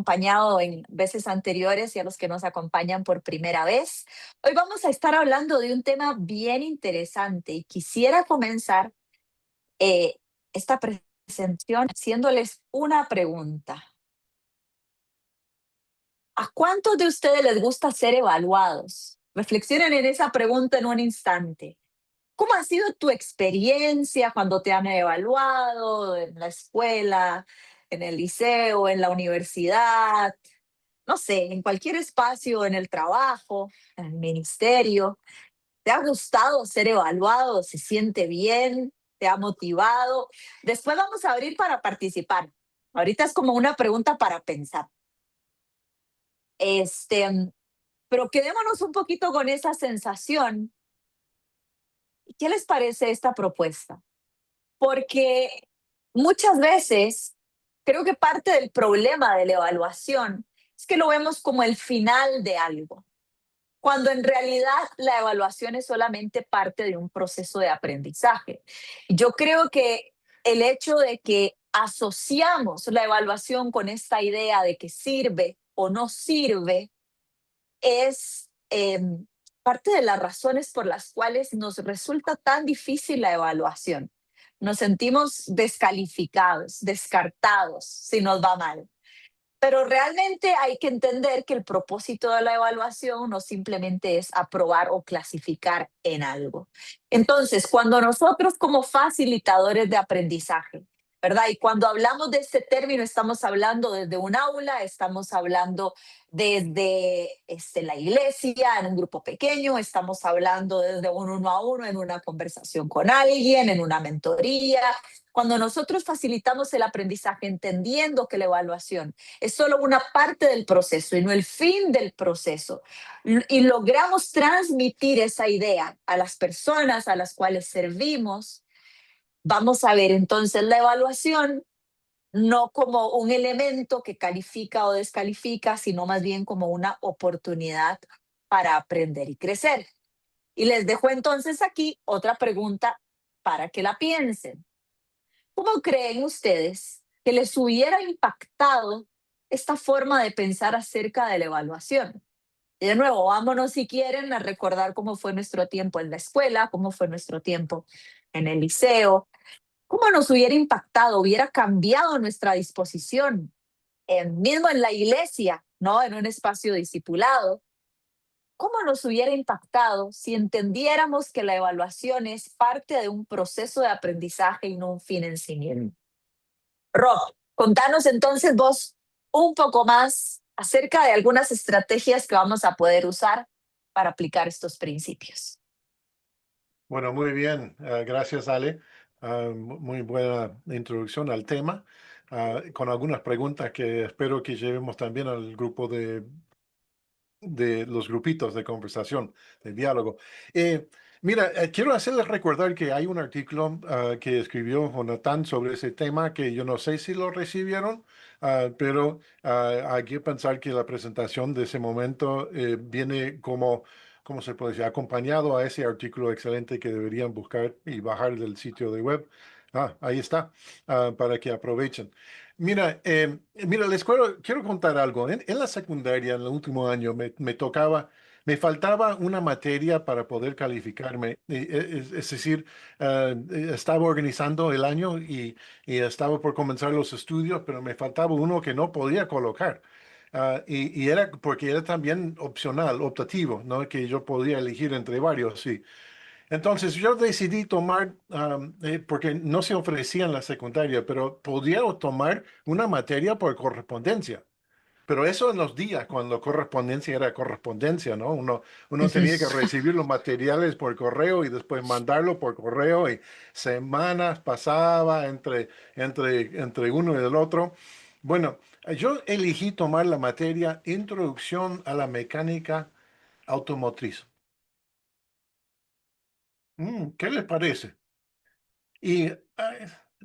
acompañado en veces anteriores y a los que nos acompañan por primera vez. Hoy vamos a estar hablando de un tema bien interesante y quisiera comenzar eh, esta presentación haciéndoles una pregunta. ¿A cuántos de ustedes les gusta ser evaluados? Reflexionen en esa pregunta en un instante. ¿Cómo ha sido tu experiencia cuando te han evaluado en la escuela, en el liceo, en la universidad? No sé, en cualquier espacio, en el trabajo, en el ministerio. ¿Te ha gustado ser evaluado? ¿Se siente bien? ¿Te ha motivado? Después vamos a abrir para participar. Ahorita es como una pregunta para pensar. Este, pero quedémonos un poquito con esa sensación. ¿Qué les parece esta propuesta? Porque muchas veces creo que parte del problema de la evaluación es que lo vemos como el final de algo, cuando en realidad la evaluación es solamente parte de un proceso de aprendizaje. Yo creo que el hecho de que asociamos la evaluación con esta idea de que sirve o no sirve es parte de las razones por las cuales nos resulta tan difícil la evaluación. Nos sentimos descalificados, descartados si nos va mal. Pero realmente hay que entender que el propósito de la evaluación no simplemente es aprobar o clasificar en algo. Entonces, cuando nosotros como facilitadores de aprendizaje, ¿verdad? Y cuando hablamos de este término, estamos hablando desde un aula, estamos hablando desde la iglesia, en un grupo pequeño, estamos hablando desde un uno a uno, en una conversación con alguien, en una mentoría. Cuando nosotros facilitamos el aprendizaje entendiendo que la evaluación es solo una parte del proceso y no el fin del proceso. Y logramos transmitir esa idea a las personas a las cuales servimos. Vamos a ver entonces la evaluación no como un elemento que califica o descalifica, sino más bien como una oportunidad para aprender y crecer. Y les dejo entonces aquí otra pregunta para que la piensen. ¿Cómo creen ustedes que les hubiera impactado esta forma de pensar acerca de la evaluación? Y de nuevo, vámonos si quieren a recordar cómo fue nuestro tiempo en la escuela, cómo fue nuestro tiempo en el liceo, cómo nos hubiera impactado, hubiera cambiado nuestra disposición, mismo en la iglesia, ¿no? En un espacio discipulado. ¿Cómo nos hubiera impactado si entendiéramos que la evaluación es parte de un proceso de aprendizaje y no un fin en sí mismo? Rob, contanos entonces vos un poco más acerca de algunas estrategias que vamos a poder usar para aplicar estos principios. Bueno, muy bien. Gracias, Ale. Muy buena introducción al tema, con algunas preguntas que espero que llevemos también al grupo de los grupitos de conversación, de diálogo. Mira, quiero hacerles recordar que hay un artículo que escribió Jonathan sobre ese tema que yo no sé si lo recibieron, pero hay que pensar que la presentación de ese momento viene como, ¿cómo se puede decir? Acompañado a ese artículo excelente que deberían buscar y bajar del sitio de web. Ahí está, para que aprovechen. Mira, quiero contar algo. En la secundaria, en el último año, me faltaba una materia para poder calificarme. Es decir, estaba organizando el año y estaba por comenzar los estudios, pero me faltaba uno que no podía colocar. Y era porque era también opcional, optativo, ¿no? Que yo podía elegir entre varios, sí. Entonces yo decidí tomar, porque no se ofrecía en la secundaria, pero podía tomar una materia por correspondencia. Pero eso en los días, cuando correspondencia era correspondencia, ¿no? Uno tenía que recibir los materiales por correo y después mandarlo por correo y semanas pasaba entre uno y el otro. Bueno, yo elegí tomar la materia Introducción a la Mecánica Automotriz. ¿Qué les parece? Y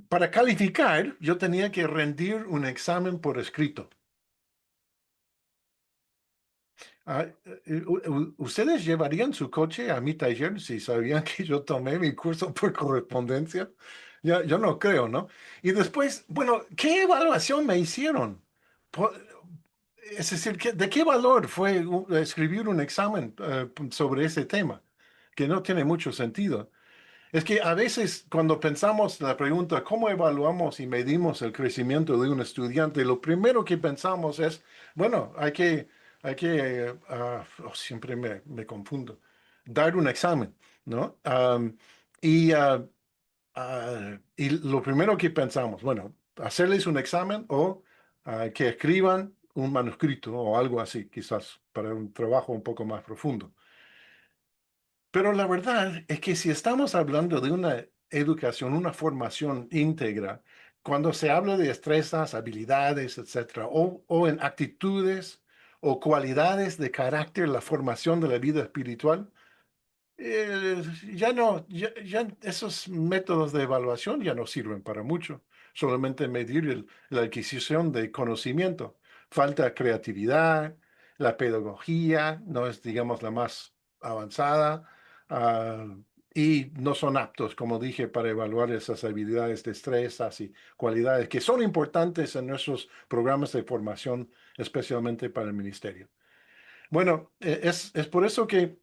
para calificar, yo tenía que rendir un examen por escrito. ¿Ustedes llevarían su coche a mi taller si sabían que yo tomé mi curso por correspondencia? Yo no creo, ¿no? Y después, bueno, ¿qué evaluación me hicieron? Po- es decir, ¿de qué valor fue escribir un examen sobre ese tema? Que no tiene mucho sentido. Es que a veces cuando pensamos la pregunta, ¿cómo evaluamos y medimos el crecimiento de un estudiante? Lo primero que pensamos es, bueno, siempre me confundo, dar un examen, ¿no? Y, ah, y lo primero que pensamos, bueno, hacerles un examen o que escriban un manuscrito o algo así, quizás para un trabajo un poco más profundo. Pero la verdad es que si estamos hablando de una educación, una formación íntegra, cuando se habla de destrezas, habilidades, etcétera, o en actitudes o cualidades de carácter, la formación de la vida espiritual, eh, ya no, ya esos métodos de evaluación ya no sirven para mucho. Solamente medir la adquisición de conocimiento. Falta creatividad, la pedagogía no es, digamos, la más avanzada, ah, y no son aptos, como dije, para evaluar esas habilidades, destrezas y cualidades que son importantes en nuestros programas de formación, especialmente para el ministerio. Bueno, es por eso que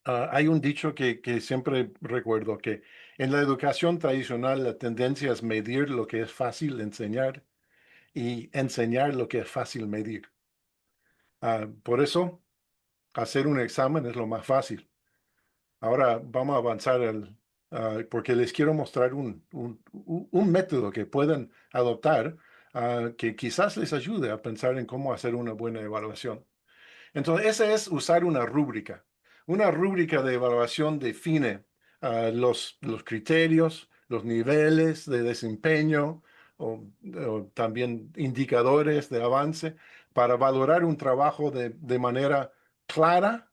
hay un dicho que siempre recuerdo, que en la educación tradicional la tendencia es medir lo que es fácil enseñar y enseñar lo que es fácil medir. Por eso, hacer un examen es lo más fácil. Ahora vamos a avanzar porque les quiero mostrar un método que pueden adoptar, que quizás les ayude a pensar en cómo hacer una buena evaluación. Entonces, ese es usar una rúbrica. Una rúbrica de evaluación define los criterios, los niveles de desempeño o también indicadores de avance para valorar un trabajo de manera clara,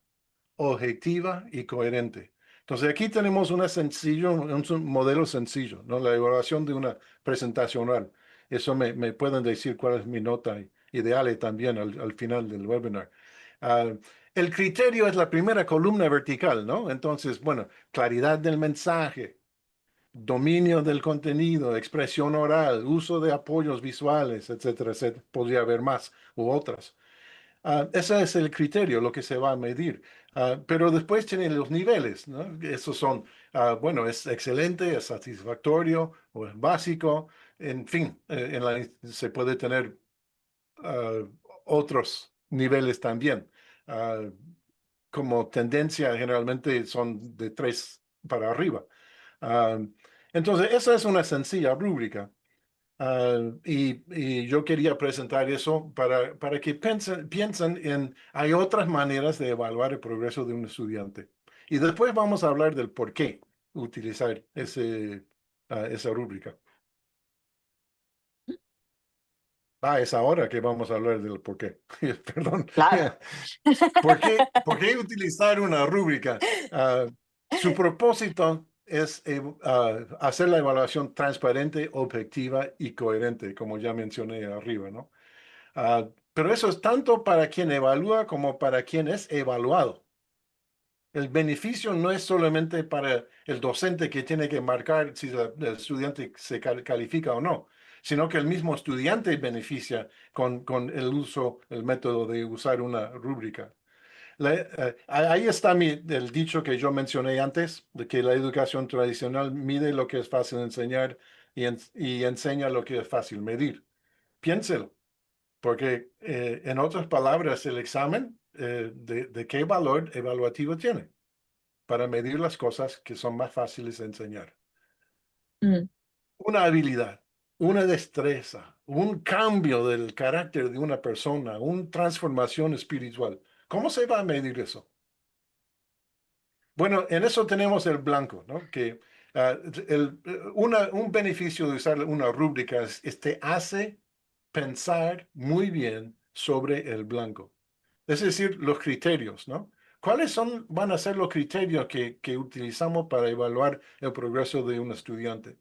objetiva y coherente. Entonces, aquí tenemos un modelo sencillo, ¿no? La evaluación de una presentación oral. Eso me pueden decir cuál es mi nota ideal y también al final del webinar. Ah, el criterio es la primera columna vertical, ¿no? Entonces, bueno, claridad del mensaje, dominio del contenido, expresión oral, uso de apoyos visuales, etcétera, etcétera. Podría haber más u otras. Ese es el criterio, lo que se va a medir. Pero después tienen los niveles, ¿no? Esos son, bueno, es excelente, es satisfactorio o es básico. En fin, se puede tener ah, otros niveles también. Ah, Como tendencia, generalmente son de 3 para arriba. Ah, entonces, esa es una sencilla rúbrica. Y yo quería presentar eso para que piensen hay otras maneras de evaluar el progreso de un estudiante. Y después vamos a hablar del por qué utilizar esa rúbrica. Es ahora que vamos a hablar del por qué. Perdón. Claro. Por qué utilizar una rúbrica? Su propósito es hacer la evaluación transparente, objetiva y coherente, como ya mencioné arriba, ¿no? Pero eso es tanto para quien evalúa como para quien es evaluado. El beneficio no es solamente para el docente que tiene que marcar si el estudiante se califica o no, sino que el mismo estudiante beneficia con el uso, el método de usar una rúbrica. Ahí está el dicho que yo mencioné antes, de que la educación tradicional mide lo que es fácil enseñar y enseña lo que es fácil medir. Piénselo. Porque, en otras palabras, el examen, ¿de qué valor evaluativo tiene? Para medir las cosas que son más fáciles de enseñar. Mm, Una habilidad, una destreza, un cambio del carácter de una persona, una transformación espiritual. ¿Cómo se va a medir eso? Bueno, en eso tenemos el blanco, ¿no? Que un beneficio de usar una rúbrica te hace pensar muy bien sobre el blanco. Es decir, los criterios, ¿no? Van a ser los criterios que utilizamos para evaluar el progreso de un estudiante?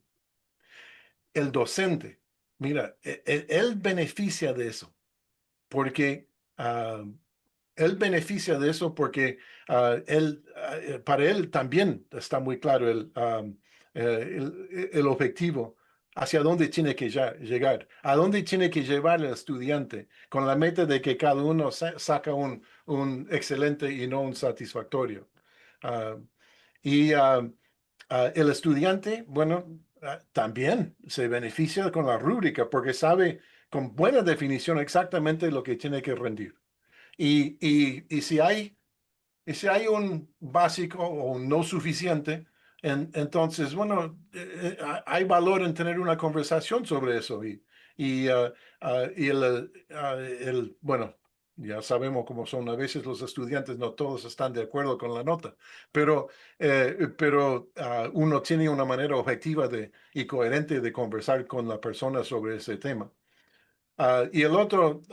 El docente, mira, él beneficia de eso, porque ah, él beneficia de eso porque para él también está muy claro el objetivo hacia dónde tiene que llegar, a dónde tiene que llevar el estudiante, con la meta de que cada uno saca un excelente y no un satisfactorio. Ah, y el estudiante, bueno, también se beneficia con la rúbrica porque sabe con buena definición exactamente lo que tiene que rendir. Y si hay un básico o un no suficiente, entonces, bueno, hay valor en tener una conversación sobre eso. Bueno, ya sabemos cómo son a veces los estudiantes, no todos están de acuerdo con la nota, pero uno tiene una manera objetiva y coherente de conversar con la persona sobre ese tema. Y el otro,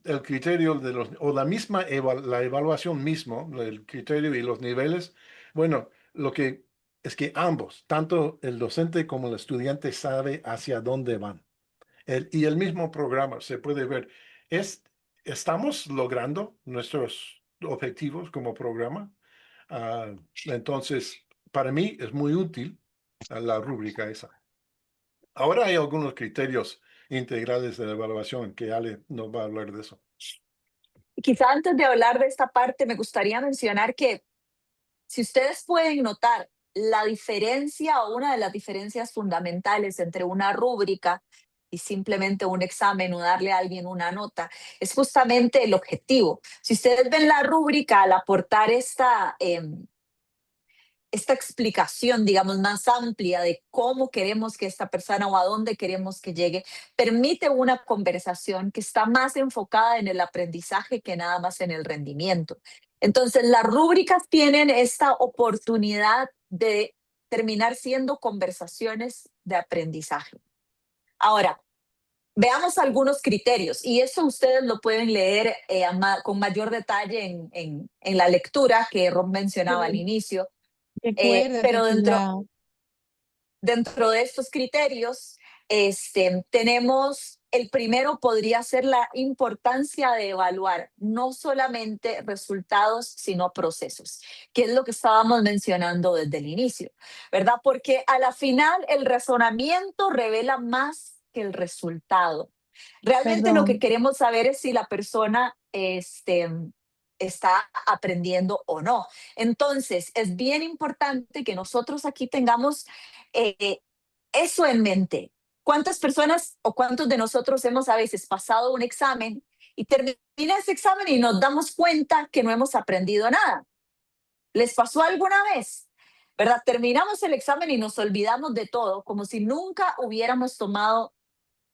el criterio o la misma, la evaluación mismo, el criterio y los niveles, bueno, lo que es que ambos, tanto el docente como el estudiante sabe hacia dónde van. Y el mismo programa se puede ver. Es, ¿Estamos logrando nuestros objetivos como programa? Entonces, para mí es muy útil la rúbrica esa. Ahora hay algunos criterios integrales de la evaluación que Ale nos va a hablar de eso. Quizá antes de hablar de esta parte, me gustaría mencionar que si ustedes pueden notar la diferencia o una de las diferencias fundamentales entre una rúbrica y simplemente un examen o darle a alguien una nota, es justamente el objetivo. Si ustedes ven la rúbrica al aportar esta explicación, digamos, más amplia de cómo queremos que esta persona o a dónde queremos que llegue, permite una conversación que está más enfocada en el aprendizaje que nada más en el rendimiento. Entonces, las rúbricas tienen esta oportunidad de terminar siendo conversaciones de aprendizaje. Ahora, veamos algunos criterios y eso ustedes lo pueden leer con mayor detalle en la lectura que Rob mencionaba al inicio. Recuérdate Pero que dentro de estos criterios, tenemos el primero podría ser la importancia de evaluar no solamente resultados, sino procesos, que es lo que estábamos mencionando desde el inicio, ¿verdad? Porque a la final el razonamiento revela más que el resultado. Realmente lo que perdón, queremos saber es si la persona está aprendiendo o no. Entonces, es bien importante que nosotros aquí tengamos eh, eso en mente. ¿Cuántas personas o cuántos de nosotros hemos a veces pasado un examen y termina ese examen y nos damos cuenta que no hemos aprendido nada? ¿Les pasó alguna vez? ¿Verdad? Terminamos el examen y nos olvidamos de todo, como si nunca hubiéramos tomado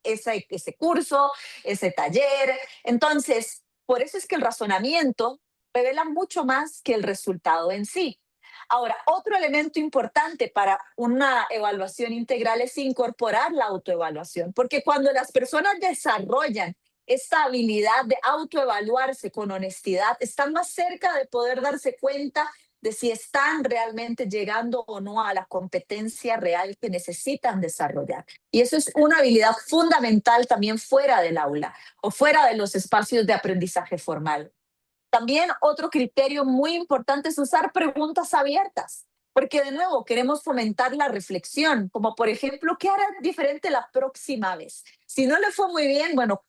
ese curso, ese taller. Entonces, por eso es que el razonamiento revela mucho más que el resultado en sí. Ahora, otro elemento importante para una evaluación integral es incorporar la autoevaluación, porque cuando las personas desarrollan esta habilidad de autoevaluarse con honestidad, están más cerca de poder darse cuenta de si están realmente llegando o no a la competencia real que necesitan desarrollar. Y eso es una habilidad fundamental también fuera del aula o fuera de los espacios de aprendizaje formal. También otro criterio muy importante es usar preguntas abiertas, porque de nuevo queremos fomentar la reflexión, como por ejemplo, ¿qué harás diferente la próxima vez? Si no le fue muy bien, bueno,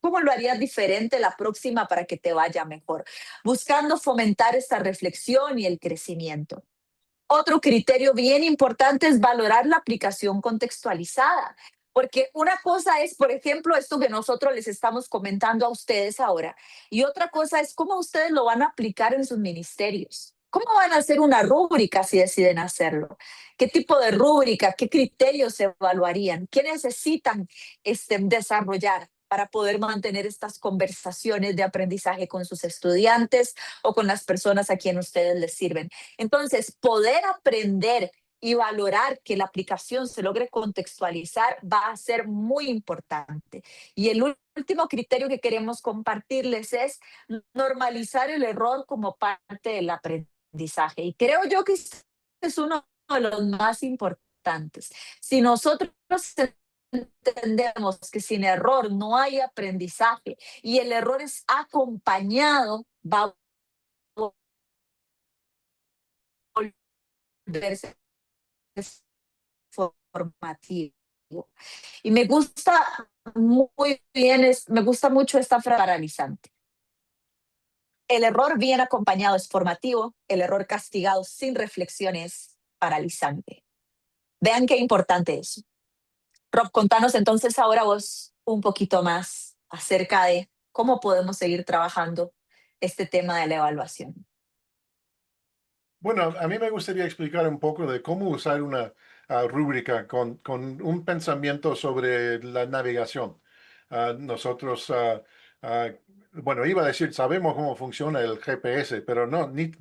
¿cómo lo harías diferente la próxima para que te vaya mejor? Buscando fomentar esta reflexión y el crecimiento. Otro criterio bien importante es valorar la aplicación contextualizada, porque una cosa es, por ejemplo, esto que nosotros les estamos comentando a ustedes ahora, y otra cosa es cómo ustedes lo van a aplicar en sus ministerios. ¿Cómo van a hacer una rúbrica si deciden hacerlo? ¿Qué tipo de rúbrica? ¿Qué criterios se evaluarían? ¿Qué necesitan desarrollar para poder mantener estas conversaciones de aprendizaje con sus estudiantes o con las personas a quien ustedes les sirven? Entonces, poder aprender y valorar que la aplicación se logre contextualizar va a ser muy importante. Y el último criterio que queremos compartirles es normalizar el error como parte del aprendizaje. Y creo yo que es uno de los más importantes. Si nosotros entendemos que sin error no hay aprendizaje y el error es acompañado, va a volverse formativo. Y me gusta muy bien, me gusta mucho esta frase paralizante. El error bien acompañado es formativo, el error castigado sin reflexión es paralizante. Vean qué importante es. Rob, contanos entonces ahora vos un poquito más acerca de cómo podemos seguir trabajando este tema de la evaluación. Bueno, a mí me gustaría explicar un poco de cómo usar una rúbrica con un pensamiento sobre la navegación. Nosotros, bueno, iba a decir, sabemos cómo funciona el GPS, pero no, ni,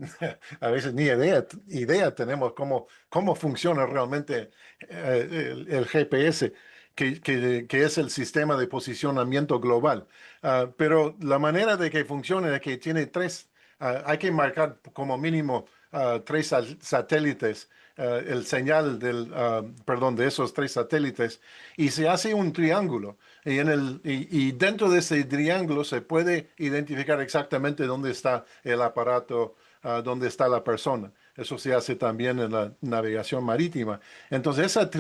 a veces ni idea tenemos cómo funciona realmente el GPS, que es el sistema de posicionamiento global. Pero la manera de que funcione es que tiene tres, hay que marcar como mínimo tres satélites, el señal perdón, de esos tres satélites, y se hace un triángulo. Y dentro de ese triángulo se puede identificar exactamente dónde está el aparato, dónde está la persona. Eso se hace también en la navegación marítima. Entonces, esa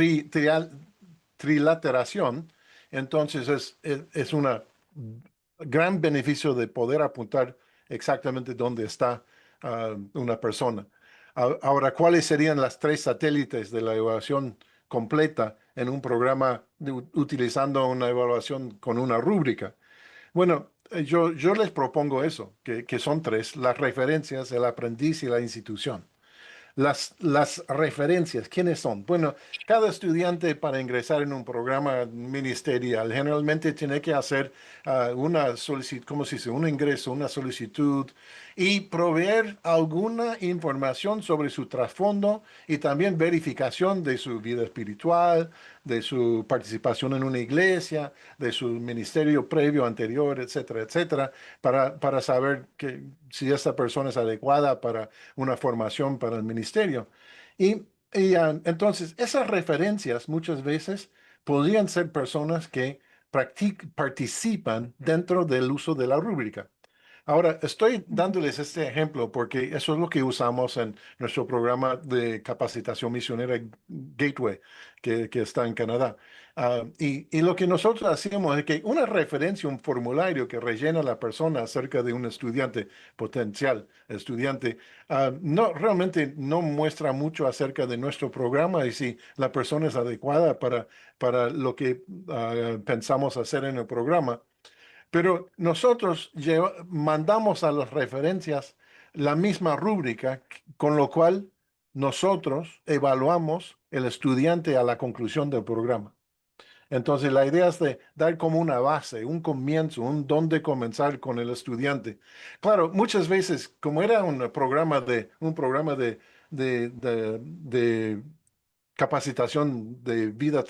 trilateración, entonces es una gran beneficio de poder apuntar exactamente dónde está una persona. Ahora, ¿cuáles serían las tres satélites de la evaluación completa en un programa utilizando una evaluación con una rúbrica? Bueno, yo les propongo eso, que son tres: las referencias, el aprendiz y la institución. Las referencias, ¿quiénes son? Bueno, cada estudiante para ingresar en un programa ministerial generalmente tiene que hacer una solicitud, ¿cómo se dice? Un ingreso, una solicitud y proveer alguna información sobre su trasfondo y también verificación de su vida espiritual, de su participación en una iglesia, de su ministerio previo, anterior, etcétera, etcétera, para saber si esta persona es adecuada para una formación para el ministerio. Entonces, esas referencias muchas veces podrían ser personas que participan dentro del uso de la rúbrica. Ahora, estoy dándoles este ejemplo porque eso es lo que usamos en nuestro programa de capacitación misionera Gateway, que está en Canadá. Y lo que nosotros hacemos es que una referencia, un formulario que rellena la persona acerca de un estudiante, potencial estudiante, no, realmente no muestra mucho acerca de nuestro programa y si la persona es adecuada para lo que pensamos hacer en el programa. Pero nosotros mandamos a las referencias la misma rúbrica, con lo cual nosotros evaluamos el estudiante a la conclusión del programa. Entonces, la idea es de dar como una base, un comienzo, un dónde comenzar con el estudiante. Claro, muchas veces, como era un programa de capacitación de vida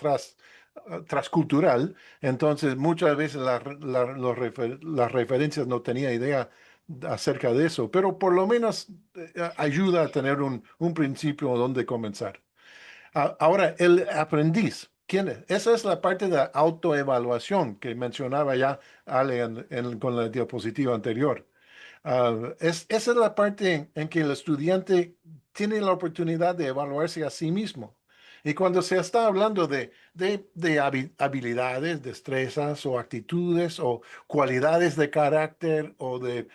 transcultural, entonces muchas veces las referencias no tenía idea acerca de eso, pero por lo menos ayuda a tener un principio donde comenzar. Ahora, el aprendiz, ¿quién es? Esa es la parte de la autoevaluación que mencionaba ya Ale con la diapositiva anterior. Esa es la parte en que el estudiante tiene la oportunidad de evaluarse a sí mismo. Y cuando se está hablando de habilidades, destrezas o actitudes o cualidades de carácter o de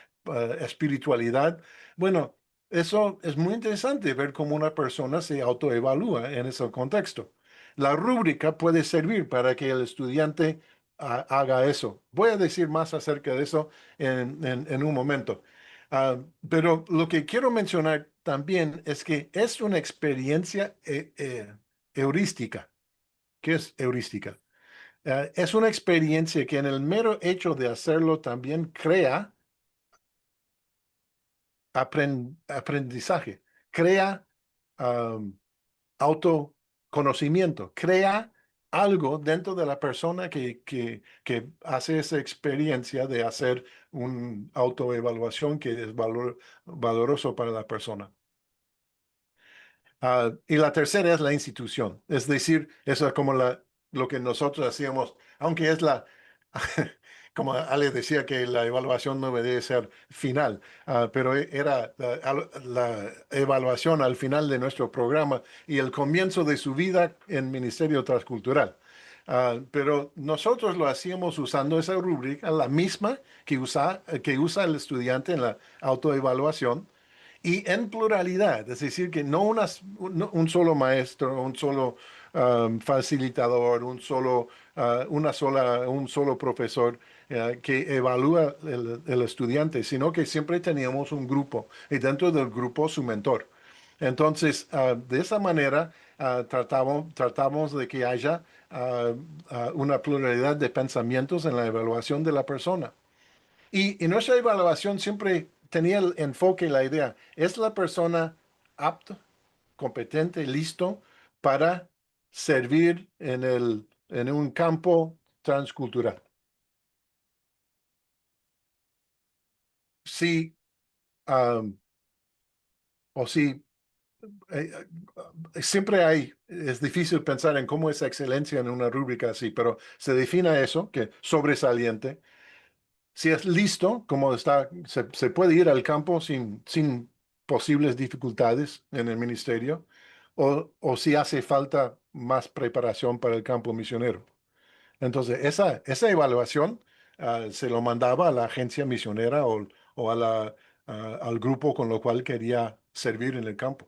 espiritualidad, bueno, eso es muy interesante ver cómo una persona se autoevalúa en ese contexto. La rúbrica puede servir para que el estudiante haga eso. Voy a decir más acerca de eso en un momento. Pero lo que quiero mencionar también es que es una experiencia heurística. ¿Qué es heurística? Es una experiencia que en el mero hecho de hacerlo también crea aprendizaje, crea um, autoconocimiento, crea algo dentro de la persona que hace esa experiencia de hacer una autoevaluación que es valoroso para la persona. Y la tercera es la institución, es decir, eso es como lo que nosotros hacíamos, aunque es como Ale decía que la evaluación no debe ser final, pero era la evaluación al final de nuestro programa y el comienzo de su vida en Ministerio Transcultural. pero nosotros lo hacíamos usando esa rúbrica, la misma que usa el estudiante en la autoevaluación, y en pluralidad, es decir, que no un solo maestro, un solo facilitador, un solo profesor que evalúa el estudiante, sino que siempre teníamos un grupo y dentro del grupo su mentor. Entonces, de esa manera, tratamos de que haya una pluralidad de pensamientos en la evaluación de la persona. Y nuestra evaluación siempre tenía el enfoque, la idea, ¿es la persona apto, competente, listo para servir en un campo transcultural? Sí, um, o sí, eh, siempre es difícil pensar en cómo es excelencia en una rúbrica así, pero se define eso, que sobresaliente. Si es listo, como está, se puede ir al campo sin posibles dificultades en el ministerio, o si hace falta más preparación para el campo misionero. Entonces, esa evaluación se lo mandaba a la agencia misionera o al grupo con lo cual quería servir en el campo.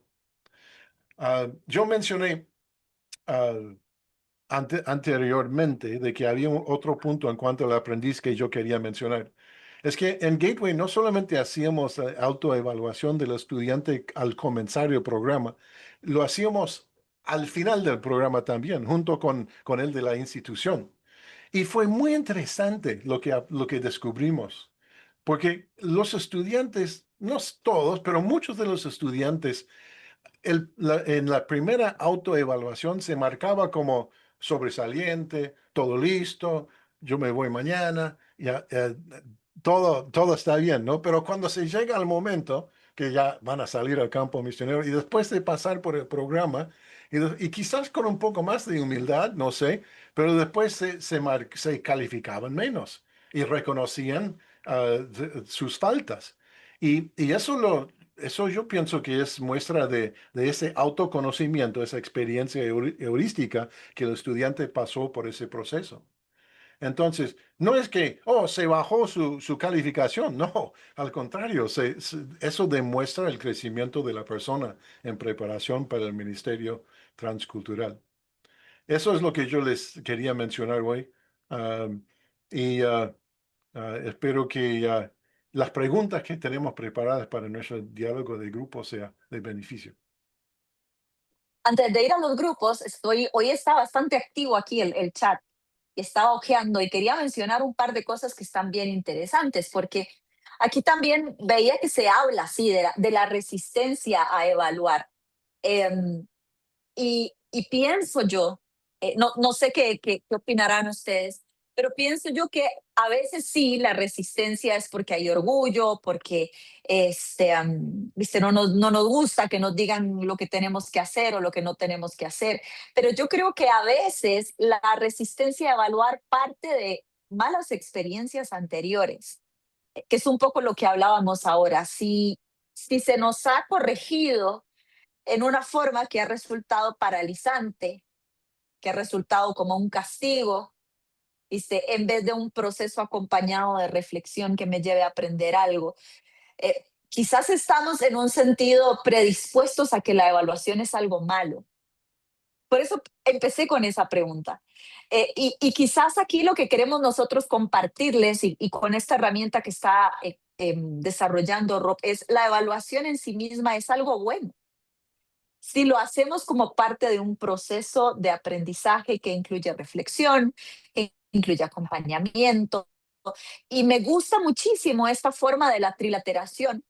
Yo mencioné ah, anteriormente de que había otro punto en cuanto al aprendiz que yo quería mencionar. Es que en Gateway no solamente hacíamos autoevaluación del estudiante al comenzar el programa, lo hacíamos al final del programa también, junto con el de la institución. Y fue muy interesante lo que descubrimos, porque los estudiantes, no todos, pero muchos de los estudiantes en la primera autoevaluación se marcaba como sobresaliente, todo listo, yo me voy mañana, ya, todo está bien, ¿no? Pero cuando se llega al momento que ya van a salir al campo misionero y después de pasar por el programa, y quizás con un poco más de humildad, no sé, pero después se calificaban menos y reconocían sus faltas. Y eso yo pienso que es muestra de ese autoconocimiento, esa experiencia heurística que el estudiante pasó por ese proceso. Entonces, no es que, oh, se bajó su calificación, no, al contrario, eso demuestra el crecimiento de la persona en preparación para el ministerio transcultural. Eso es lo que yo les quería mencionar hoy. Um, y espero que las preguntas que tenemos preparadas para nuestro diálogo de grupo sea de beneficio. Antes de ir a los grupos, hoy está bastante activo aquí el chat y estaba hojeando y quería mencionar un par de cosas que están bien interesantes, porque aquí también veía que se habla así de la resistencia a evaluar. Em, y pienso yo, no sé qué opinarán ustedes, pero pienso yo que a veces sí, la resistencia es porque hay orgullo, porque ¿viste? No nos gusta que nos digan lo que tenemos que hacer o lo que no tenemos que hacer. Pero yo creo que a veces la resistencia a evaluar parte de malas experiencias anteriores, que es un poco lo que hablábamos ahora. Si se nos ha corregido en una forma que ha resultado paralizante, que ha resultado como un castigo, ¿viste? En vez de un proceso acompañado de reflexión que me lleve a aprender algo. Quizás estamos en un sentido predispuestos a que la evaluación es algo malo. Por eso empecé con esa pregunta. Y quizás aquí lo que queremos nosotros compartirles y con esta herramienta que está desarrollando Rob es la evaluación en sí misma es algo bueno si lo hacemos como parte de un proceso de aprendizaje que incluye reflexión, que incluye acompañamiento. Y me gusta muchísimo esta forma de la trilateración,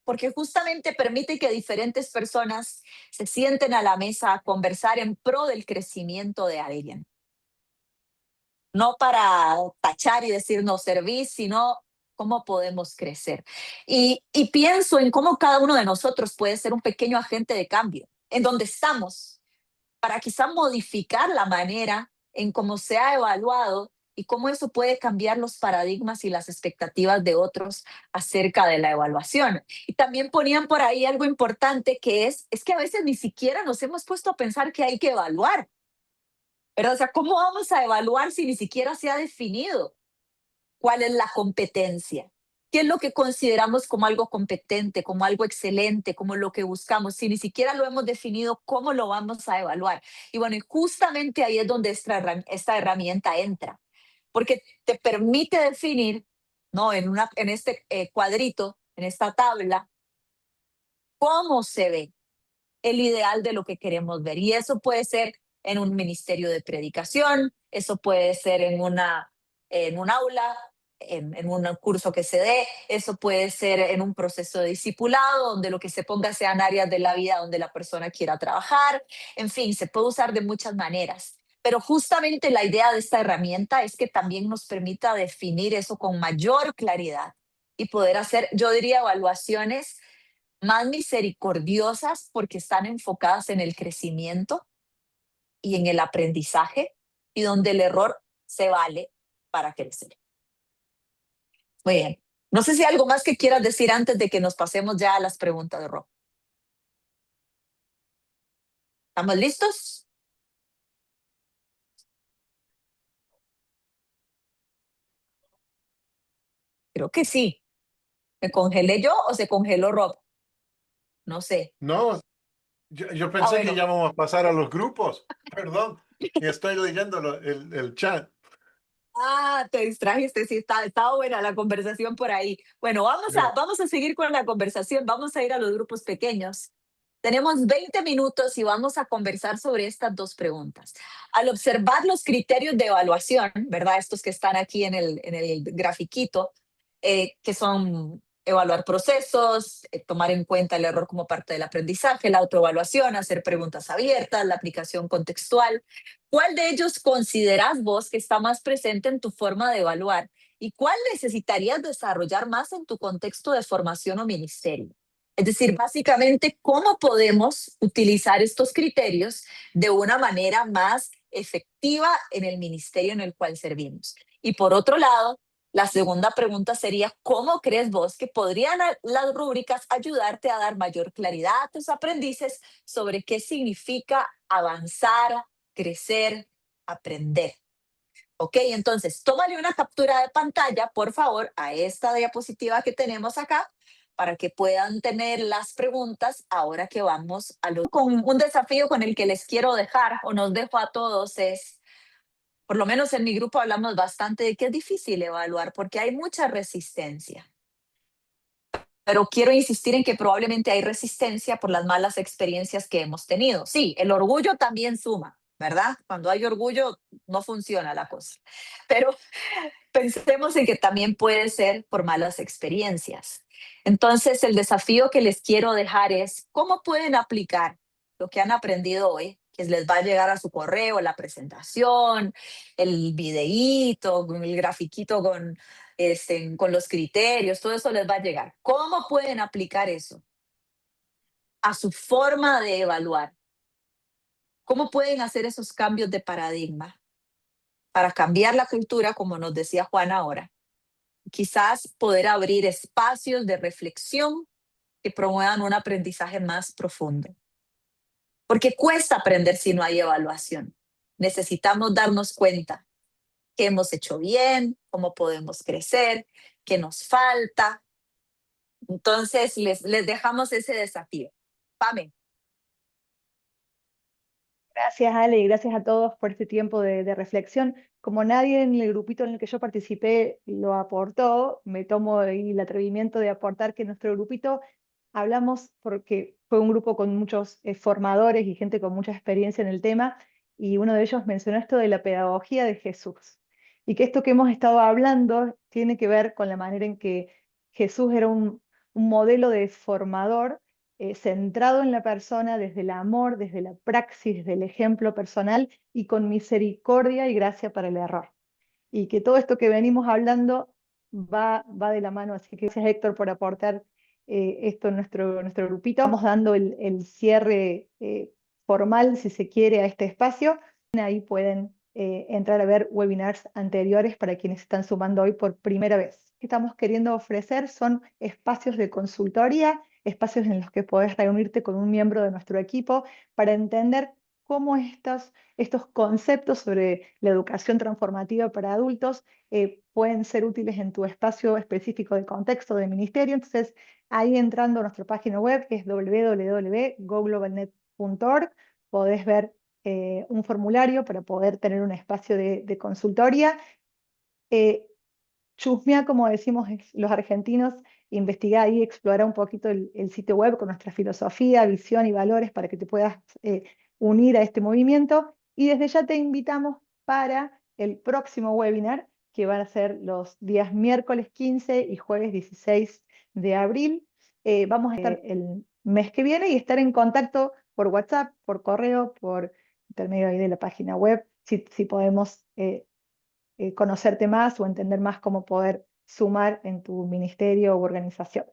porque justamente permite que diferentes personas se sienten a la mesa a conversar en pro del crecimiento de alguien. No para tachar y decir no servís, sino cómo podemos crecer. Y pienso en cómo cada uno de nosotros puede ser un pequeño agente de cambio en donde estamos, para quizá modificar la manera en cómo se ha evaluado y cómo eso puede cambiar los paradigmas y las expectativas de otros acerca de la evaluación. Y también ponían por ahí algo importante que es que a veces ni siquiera nos hemos puesto a pensar que hay que evaluar. ¿verdad? O sea, ¿cómo vamos a evaluar si ni siquiera se ha definido cuál es la competencia? ¿Qué es lo que consideramos como algo competente, como algo excelente, como lo que buscamos? Si ni siquiera lo hemos definido, ¿cómo lo vamos a evaluar? Y bueno, y justamente ahí es donde esta herramienta entra, porque te permite definir, ¿no? En este cuadrito, en esta tabla, cómo se ve el ideal de lo que queremos ver. Y eso puede ser en un ministerio de predicación, eso puede ser en un aula, en un curso que se dé, eso puede ser en un proceso de discipulado, donde lo que se ponga sean áreas de la vida donde la persona quiera trabajar. En fin, se puede usar de muchas maneras. Pero justamente la idea de esta herramienta es que también nos permita definir eso con mayor claridad y poder hacer, yo diría, evaluaciones más misericordiosas porque están enfocadas en el crecimiento y en el aprendizaje y donde el error se vale para crecer. Muy bien. No sé si hay algo más que quieras decir antes de que nos pasemos ya a las preguntas de Rob. ¿Estamos listos? Creo que sí. ¿Me congelé yo o se congeló Rob? No sé. No, yo Ah, pensé que bueno. ya vamos a pasar a los grupos. Perdón, y estoy leyendo el chat. Ah, te distrajiste, sí, estaba buena la conversación por ahí. Bueno, Bien. vamos a seguir con la conversación, vamos a ir a los grupos pequeños. Tenemos 20 minutos y vamos a conversar sobre estas dos preguntas. Al observar los criterios de evaluación, ¿verdad? Estos que están aquí en el grafiquito, que son evaluar procesos, tomar en cuenta el error como parte del aprendizaje, la autoevaluación, hacer preguntas abiertas, la aplicación contextual. ¿Cuál de ellos consideras vos que está más presente en tu forma de evaluar y cuál necesitarías desarrollar más en tu contexto de formación o ministerio? Es decir, básicamente, ¿cómo podemos utilizar estos criterios de una manera más efectiva en el ministerio en el cual servimos? Y por otro lado, la segunda pregunta sería, ¿cómo crees vos que podrían las rúbricas ayudarte a dar mayor claridad a tus aprendices sobre qué significa avanzar, crecer, aprender? Ok, entonces tómale una captura de pantalla, por favor, a esta diapositiva que tenemos acá, para que puedan tener las preguntas ahora que vamos a lo. Con un desafío con el que les quiero dejar o nos dejo a todos es, por lo menos en mi grupo hablamos bastante de que es difícil evaluar porque hay mucha resistencia. Pero quiero insistir en que probablemente hay resistencia por las malas experiencias que hemos tenido. Sí, el orgullo también suma, ¿verdad? Cuando hay orgullo no funciona la cosa. Pero pensemos en que también puede ser por malas experiencias. Entonces, el desafío que les quiero dejar es cómo pueden aplicar lo que han aprendido hoy, que les va a llegar a su correo, la presentación, el videíto, el grafiquito con los criterios, todo eso les va a llegar. ¿Cómo pueden aplicar eso a su forma de evaluar? ¿Cómo pueden hacer esos cambios de paradigma para cambiar la cultura, como nos decía Juan ahora? Quizás poder abrir espacios de reflexión que promuevan un aprendizaje más profundo. Porque cuesta aprender si no hay evaluación. Necesitamos darnos cuenta qué hemos hecho bien, cómo podemos crecer, qué nos falta. Entonces, les dejamos ese desafío. Pame. Gracias, Ale, y gracias a todos por este tiempo de reflexión. Como nadie en el grupito en el que yo participé lo aportó, me tomo el atrevimiento de aportar que en nuestro grupito hablamos porque fue un grupo con muchos formadores y gente con mucha experiencia en el tema, y uno de ellos mencionó esto de la pedagogía de Jesús. Y que esto que hemos estado hablando tiene que ver con la manera en que Jesús era un modelo de formador centrado en la persona desde el amor, desde la praxis, desde el ejemplo personal y con misericordia y gracia para el error. Y que todo esto que venimos hablando va de la mano. Así que gracias, Héctor, por aportar esto en nuestro grupito. Vamos dando el cierre formal, si se quiere, a este espacio. Ahí pueden entrar a ver webinars anteriores para quienes están sumando hoy por primera vez. Lo que estamos queriendo ofrecer son espacios de consultoría, espacios en los que podés reunirte con un miembro de nuestro equipo para entender cómo estos conceptos sobre la educación transformativa para adultos pueden ser útiles en tu espacio específico de contexto de ministerio. Entonces, ahí entrando a nuestra página web, que es www.goglobalnet.org, podés ver un formulario para poder tener un espacio de consultoría. Chusmear, como decimos los argentinos, investigar y explorar un poquito el sitio web con nuestra filosofía, visión y valores para que te puedas unir a este movimiento. Y desde ya te invitamos para el próximo webinar, que van a ser los días miércoles 15 y jueves 16 de abril. Vamos a estar el mes que viene y estar en contacto por WhatsApp, por correo, por intermedio ahí de la página web, si podemos conocerte más o entender más cómo poder sumar en tu ministerio u organización.